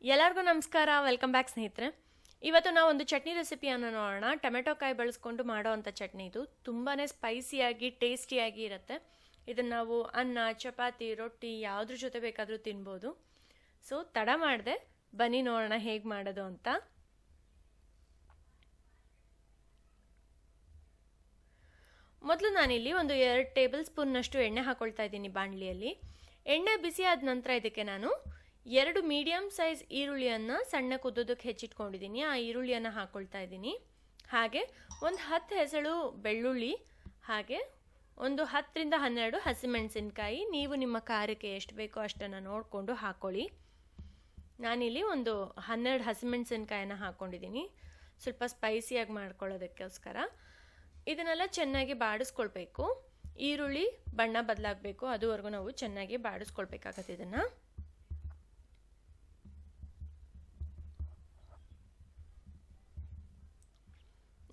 ಎಲ್ಲರಿಗೂ ನಮಸ್ಕಾರ, welcome back ಸ್ನೇಹಿತರೆ. ಇವತ್ತು ನಾವು ಒಂದು ಚಟ್ನಿ ರೆಸಿಪಿಯನ್ನು ನೋಡೋಣ. ಟೊಮೆಟೊ ಕಾಯಿ ಬಳಸ್ಕೊಂಡು ಮಾಡೋ ಅಂಥ ಚಟ್ನಿ. ಇದು ತುಂಬಾ ಸ್ಪೈಸಿಯಾಗಿ ಟೇಸ್ಟಿಯಾಗಿ ಇರುತ್ತೆ. ಇದನ್ನು ನಾವು ಅನ್ನ, ಚಪಾತಿ, ರೊಟ್ಟಿ ಯಾವುದ್ರ ಜೊತೆ ಬೇಕಾದರೂ ತಿನ್ಬೋದು. ಸೊ ತಡ ಮಾಡಿದೆ, ಬನ್ನಿ ನೋಡೋಣ ಹೇಗೆ ಮಾಡೋದು ಅಂತ. ಮೊದಲು ನಾನಿಲ್ಲಿ ಒಂದು 2 ಟೇಬಲ್ ಸ್ಪೂನ್ನಷ್ಟು ಎಣ್ಣೆ ಹಾಕೊಳ್ತಾ ಇದ್ದೀನಿ ಬಾಣಲಿಯಲ್ಲಿ. ಎಣ್ಣೆ ಬಿಸಿ ಆದ ನಂತರ ಇದಕ್ಕೆ ನಾನು 2 ಮೀಡಿಯಂ ಸೈಜ್ ಈರುಳ್ಳಿಯನ್ನು ಸಣ್ಣ ಉದ್ದಕ್ಕೆ ಹೆಚ್ಚಿಟ್ಕೊಂಡಿದ್ದೀನಿ. ಆ ಈರುಳ್ಳಿಯನ್ನು ಹಾಕೊಳ್ತಾ ಇದ್ದೀನಿ. ಹಾಗೆ ಒಂದು 10 ಹೆಸಳು ಬೆಳ್ಳುಳ್ಳಿ, ಹಾಗೆ ಒಂದು 10 ರಿಂದ 12 ಹಸಿಮೆಣಸಿನಕಾಯಿ. ನೀವು ನಿಮ್ಮ ಖಾರಕ್ಕೆ ಎಷ್ಟು ಬೇಕೋ ಅಷ್ಟನ್ನು ನೋಡಿಕೊಂಡು ಹಾಕೊಳ್ಳಿ. ನಾನಿಲ್ಲಿ ಒಂದು 12 ಹಸಿಮೆಣಸಿನಕಾಯನ್ನು ಹಾಕ್ಕೊಂಡಿದ್ದೀನಿ, ಸ್ವಲ್ಪ ಸ್ಪೈಸಿಯಾಗಿ ಮಾಡ್ಕೊಳ್ಳೋದಕ್ಕೋಸ್ಕರ. ಇದನ್ನೆಲ್ಲ ಚೆನ್ನಾಗಿ ಬಾಡಿಸ್ಕೊಳ್ಬೇಕು. ಈರುಳ್ಳಿ ಬಣ್ಣ ಬದಲಾಗಬೇಕು, ಅದುವರೆಗೂ ನಾವು ಚೆನ್ನಾಗಿ ಬಾಡಿಸ್ಕೊಳ್ಬೇಕಾಗತ್ತೆ. ಇದನ್ನು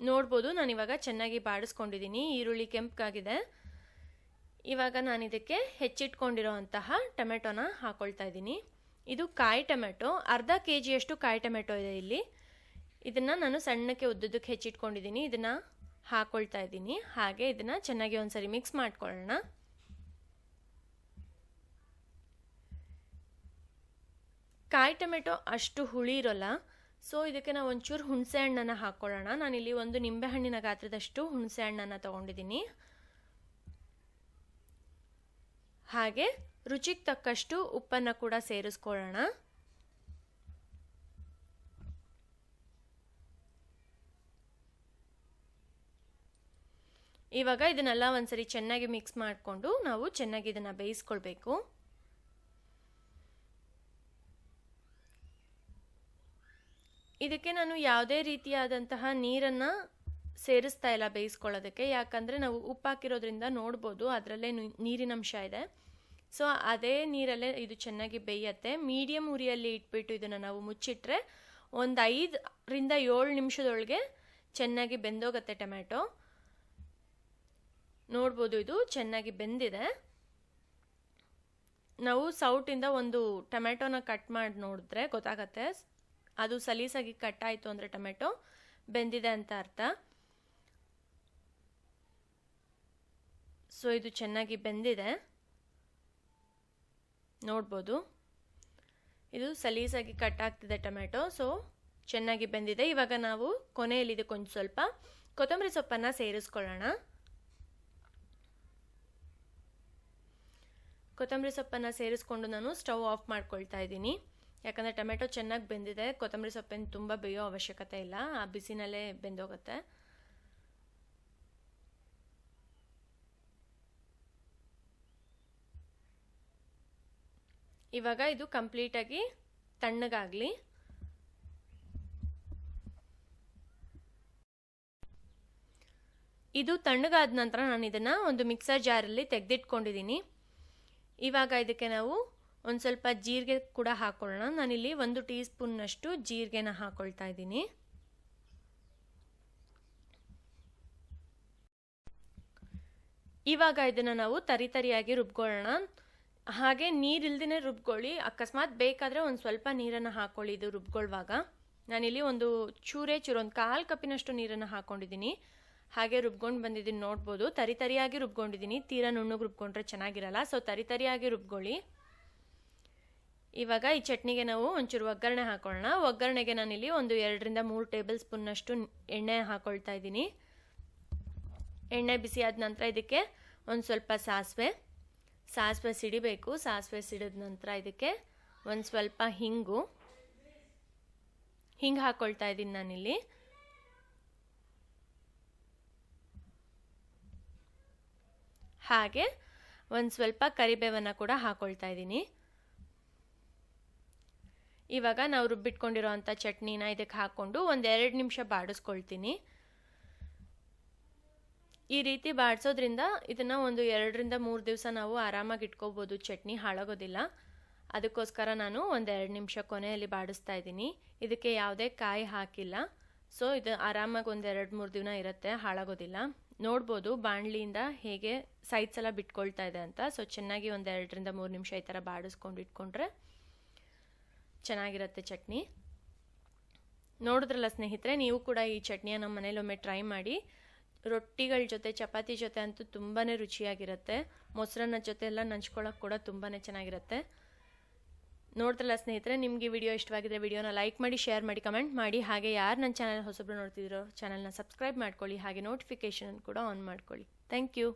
ನೋಡ್ಬೋದು, ನಾನಿವಾಗ ಚೆನ್ನಾಗಿ ಬಾಡಿಸ್ಕೊಂಡಿದ್ದೀನಿ. ಈರುಳ್ಳಿ ಕೆಂಪಗಾಗಿದೆ. ಇವಾಗ ನಾನು ಇದಕ್ಕೆ ಹೆಚ್ಚಿಟ್ಕೊಂಡಿರೋ ಅಂತಹ ಟೊಮೆಟೊನ ಹಾಕೊಳ್ತಾ ಇದ್ದೀನಿ. ಇದು ಕಾಯಿ ಟೊಮೆಟೊ, ಅರ್ಧ kg ಕಾಯಿ ಟೊಮೆಟೊ ಇದೆ ಇಲ್ಲಿ. ಇದನ್ನು ನಾನು ಸಣ್ಣಕ್ಕೆ ಉದ್ದಕ್ಕೆ ಹೆಚ್ಚಿಟ್ಕೊಂಡಿದ್ದೀನಿ. ಇದನ್ನು ಹಾಕೊಳ್ತಾ ಇದ್ದೀನಿ. ಹಾಗೆ ಇದನ್ನು ಚೆನ್ನಾಗಿ ಒಂದ್ಸರಿ ಮಿಕ್ಸ್ ಮಾಡ್ಕೊಳ್ಳೋಣ. ಕಾಯಿ ಟೊಮೆಟೊ ಅಷ್ಟು ಹುಳಿ ಇರೋಲ್ಲ, ಸೊ ಇದಕ್ಕೆ ನಾವು ಒಂಚೂರು ಹುಣಸೆ ಹಣ್ಣನ್ನು ಹಾಕ್ಕೊಳ್ಳೋಣ. ನಾನಿಲ್ಲಿ ಒಂದು ನಿಂಬೆಹಣ್ಣಿನ ಗಾತ್ರದಷ್ಟು ಹುಣಸೆ ಹಣ್ಣನ್ನು ತಗೊಂಡಿದ್ದೀನಿ. ಹಾಗೆ ರುಚಿಗೆ ತಕ್ಕಷ್ಟು ಉಪ್ಪನ್ನು ಕೂಡ ಸೇರಿಸ್ಕೊಳ್ಳೋಣ. ಇವಾಗ ಇದನ್ನೆಲ್ಲ ಒಂದ್ಸರಿ ಚೆನ್ನಾಗಿ ಮಿಕ್ಸ್ ಮಾಡಿಕೊಂಡು ನಾವು ಚೆನ್ನಾಗಿ ಇದನ್ನು ಬೇಯಿಸ್ಕೊಳ್ಬೇಕು. ಇದಕ್ಕೆ ನಾನು ಯಾವುದೇ ರೀತಿಯಾದಂತಹ ನೀರನ್ನು ಸೇರಿಸ್ತಾ ಇಲ್ಲ ಬೇಯಿಸ್ಕೊಳ್ಳೋದಕ್ಕೆ, ಯಾಕಂದರೆ ನಾವು ಉಪ್ಪು ಹಾಕಿರೋದ್ರಿಂದ ನೋಡ್ಬೋದು ಅದರಲ್ಲೇ ನೀರಿನಂಶ ಇದೆ. ಸೊ ಅದೇ ನೀರಲ್ಲೇ ಇದು ಚೆನ್ನಾಗಿ ಬೇಯತ್ತೆ. ಮೀಡಿಯಮ್ ಉರಿಯಲ್ಲಿ ಇಟ್ಬಿಟ್ಟು ಇದನ್ನು ನಾವು ಮುಚ್ಚಿಟ್ರೆ ಒಂದು 5 ರಿಂದ 7 ನಿಮಿಷದೊಳಗೆ ಚೆನ್ನಾಗಿ ಬೆಂದೋಗುತ್ತೆ ಟೊಮೆಟೊ. ನೋಡ್ಬೋದು ಇದು ಚೆನ್ನಾಗಿ ಬೆಂದಿದೆ. ನಾವು ಸೌಟಿಂದ ಒಂದು ಟೊಮೆಟೊನ ಕಟ್ ಮಾಡಿ ನೋಡಿದ್ರೆ ಗೊತ್ತಾಗತ್ತೆ, ಅದು ಸಲೀಸಾಗಿ ಕಟ್ ಆಯಿತು ಅಂದರೆ ಟೊಮೆಟೊ ಬೆಂದಿದೆ ಅಂತ ಅರ್ಥ. ಸೊ ಇದು ಚೆನ್ನಾಗಿ ಬೆಂದಿದೆ, ನೋಡ್ಬೋದು ಇದು ಸಲೀಸಾಗಿ ಕಟ್ ಆಗ್ತಿದೆ ಟೊಮೆಟೊ. ಸೊ ಚೆನ್ನಾಗಿ ಬೆಂದಿದೆ. ಇವಾಗ ನಾವು ಕೊನೆಯಲ್ಲಿ ಇದಕ್ಕೊಂದು ಸ್ವಲ್ಪ ಕೊತ್ತಂಬರಿ ಸೊಪ್ಪನ್ನು ಸೇರಿಸ್ಕೊಳ್ಳೋಣ. ಕೊತ್ತಂಬರಿ ಸೊಪ್ಪನ್ನು ಸೇರಿಸ್ಕೊಂಡು ನಾನು ಸ್ಟವ್ ಆಫ್ ಮಾಡ್ಕೊಳ್ತಾ ಇದ್ದೀನಿ. ಯಾಕಂದರೆ ಟೊಮೆಟೊ ಚೆನ್ನಾಗಿ ಬೆಂದಿದೆ, ಕೊತ್ತಂಬರಿ ಸೊಪ್ಪೇನು ತುಂಬ ಬೇಯೋ ಅವಶ್ಯಕತೆ ಇಲ್ಲ, ಆ ಬಿಸಿನಲ್ಲೇ ಬೆಂದೋಗುತ್ತೆ. ಇವಾಗ ಇದು ಕಂಪ್ಲೀಟಾಗಿ ತಣ್ಣಗಾಗಲಿ. ಇದು ತಣ್ಣಗಾದ ನಂತರ ನಾನು ಇದನ್ನು ಒಂದು ಮಿಕ್ಸರ್ ಜಾರಲ್ಲಿ ತೆಗೆದಿಟ್ಕೊಂಡಿದ್ದೀನಿ. ಇವಾಗ ಇದಕ್ಕೆ ನಾವು ಒಂದು ಸ್ವಲ್ಪ ಜೀರಿಗೆ ಕೂಡ ಹಾಕೊಳ್ಳೋಣ. ನಾನಿಲ್ಲಿ 1 ಟೀ ಸ್ಪೂನ್ನಷ್ಟು ಜೀರಿಗೆನ ಹಾಕೊಳ್ತಾ ಇದ್ದೀನಿ. ಇವಾಗ ಇದನ್ನು ನಾವು ತರಿಯಾಗಿ ರುಬ್ಕೊಳ್ಳೋಣ. ಹಾಗೆ ನೀರಿಲ್ದೇ ರುಬ್ಕೊಳ್ಳಿ. ಅಕಸ್ಮಾತ್ ಬೇಕಾದರೆ ಒಂದು ಸ್ವಲ್ಪ ನೀರನ್ನು ಹಾಕೊಳ್ಳಿ ಇದು ರುಬ್ಕೊಳ್ಳುವಾಗ. ನಾನಿಲ್ಲಿ ಒಂದು ಚೂರು ಒಂದು 1/4 ಕಪ್ಪಿನಷ್ಟು ನೀರನ್ನು ಹಾಕ್ಕೊಂಡಿದ್ದೀನಿ. ಹಾಗೆ ರುಬ್ಕೊಂಡು ಬಂದಿದ್ದೀನಿ, ನೋಡ್ಬೋದು ತರಿಯಾಗಿ ರುಬ್ಕೊಂಡಿದ್ದೀನಿ. ತೀರಾ ನುಣ್ಣಗೆ ರುಬ್ಕೊಂಡ್ರೆ ಚೆನ್ನಾಗಿರಲ್ಲ, ಸೊ ತರಿಯಾಗಿ ರುಬ್ಕೊಳ್ಳಿ. ಇವಾಗ ಈ ಚಟ್ನಿಗೆ ನಾವು ಒಂಚೂರು ಒಗ್ಗರಣೆ ಹಾಕೊಳ್ಳೋಣ. ಒಗ್ಗರಣೆಗೆ ನಾನಿಲ್ಲಿ ಒಂದು 2 ರಿಂದ 3 ಟೇಬಲ್ ಸ್ಪೂನ್ನಷ್ಟು ಎಣ್ಣೆ ಹಾಕೊಳ್ತಾ ಇದ್ದೀನಿ. ಎಣ್ಣೆ ಬಿಸಿ ಆದ ನಂತರ ಇದಕ್ಕೆ ಒಂದು ಸ್ವಲ್ಪ ಸಾಸಿವೆ ಸಿಡಿಬೇಕು. ಸಾಸಿವೆ ಸಿಡಿದ ನಂತರ ಇದಕ್ಕೆ ಒಂದು ಸ್ವಲ್ಪ ಹಿಂಗು ಹಾಕೊಳ್ತಾ ಇದ್ದೀನಿ ನಾನಿಲ್ಲಿ. ಹಾಗೆ ಒಂದು ಸ್ವಲ್ಪ ಕರಿಬೇವನ್ನು ಕೂಡ ಹಾಕೊಳ್ತಾ ಇದ್ದೀನಿ. ಇವಾಗ ನಾವು ರುಬ್ಬಿಟ್ಕೊಂಡಿರೋ ಅಂಥ ಚಟ್ನಿನ ಇದಕ್ಕೆ ಹಾಕ್ಕೊಂಡು ಒಂದು 2 ನಿಮಿಷ ಬಾಡಿಸ್ಕೊಳ್ತೀನಿ. ಈ ರೀತಿ ಬಾಡಿಸೋದ್ರಿಂದ ಇದನ್ನು ಒಂದು 2 ರಿಂದ 3 ದಿವಸ ನಾವು ಆರಾಮಾಗಿ ಇಟ್ಕೋಬೋದು, ಚಟ್ನಿ ಹಾಳಾಗೋದಿಲ್ಲ. ಅದಕ್ಕೋಸ್ಕರ ನಾನು ಒಂದು 2 ನಿಮಿಷ ಕೊನೆಯಲ್ಲಿ ಬಾಡಿಸ್ತಾ ಇದ್ದೀನಿ. ಇದಕ್ಕೆ ಯಾವುದೇ ಕಾಯಿ ಹಾಕಿಲ್ಲ, ಸೊ ಇದು ಆರಾಮಾಗಿ ಒಂದು 2-3 ದಿನ ಇರುತ್ತೆ, ಹಾಳಾಗೋದಿಲ್ಲ. ನೋಡ್ಬೋದು ಬಾಣಲಿಯಿಂದ ಹೇಗೆ ಸೈಡ್ಸ್ ಎಲ್ಲ ಬಿಟ್ಕೊಳ್ತಾ ಇದೆ ಅಂತ. ಸೊ ಚೆನ್ನಾಗಿ ಒಂದು 2 ರಿಂದ 3 ನಿಮಿಷ ಈ ಥರ ಬಾಡಿಸ್ಕೊಂಡು ಇಟ್ಕೊಂಡ್ರೆ ಚೆನ್ನಾಗಿರುತ್ತೆ ಚಟ್ನಿ. ನೋಡಿದ್ರಲ್ಲ ಸ್ನೇಹಿತರೆ, ನೀವು ಕೂಡ ಈ ಚಟ್ನಿಯ ನಮ್ಮ ಮನೇಲಿ ಒಮ್ಮೆ ಟ್ರೈ ಮಾಡಿ. ರೊಟ್ಟಿಗಳ ಜೊತೆ, ಚಪಾತಿ ಜೊತೆ ಅಂತೂ ತುಂಬಾ ರುಚಿಯಾಗಿರುತ್ತೆ. ಮೊಸರನ್ನ ಜೊತೆ ಎಲ್ಲ ನಂಚ್ಕೊಳ್ಳೋಕೆ ಕೂಡ ತುಂಬಾ ಚೆನ್ನಾಗಿರುತ್ತೆ. ನೋಡ್ತಲ್ಲ ಸ್ನೇಹಿತರೆ, ನಿಮಗೆ ವಿಡಿಯೋ ಇಷ್ಟವಾಗಿದ್ರೆ ವಿಡಿಯೋನ ಲೈಕ್ ಮಾಡಿ, ಶೇರ್ ಮಾಡಿ, ಕಮೆಂಟ್ ಮಾಡಿ. ಹಾಗೆ ಯಾರು ನನ್ನ ಚಾನಲ್ ಹೊಸಬ್ರು ನೋಡ್ತಿದ್ರೋ ಚಾನಲ್ನ ಸಬ್ಸ್ಕ್ರೈಬ್ ಮಾಡ್ಕೊಳ್ಳಿ. ಹಾಗೆ ನೋಟಿಫಿಕೇಷನ್ ಕೂಡ ಆನ್ ಮಾಡ್ಕೊಳ್ಳಿ. Thank you.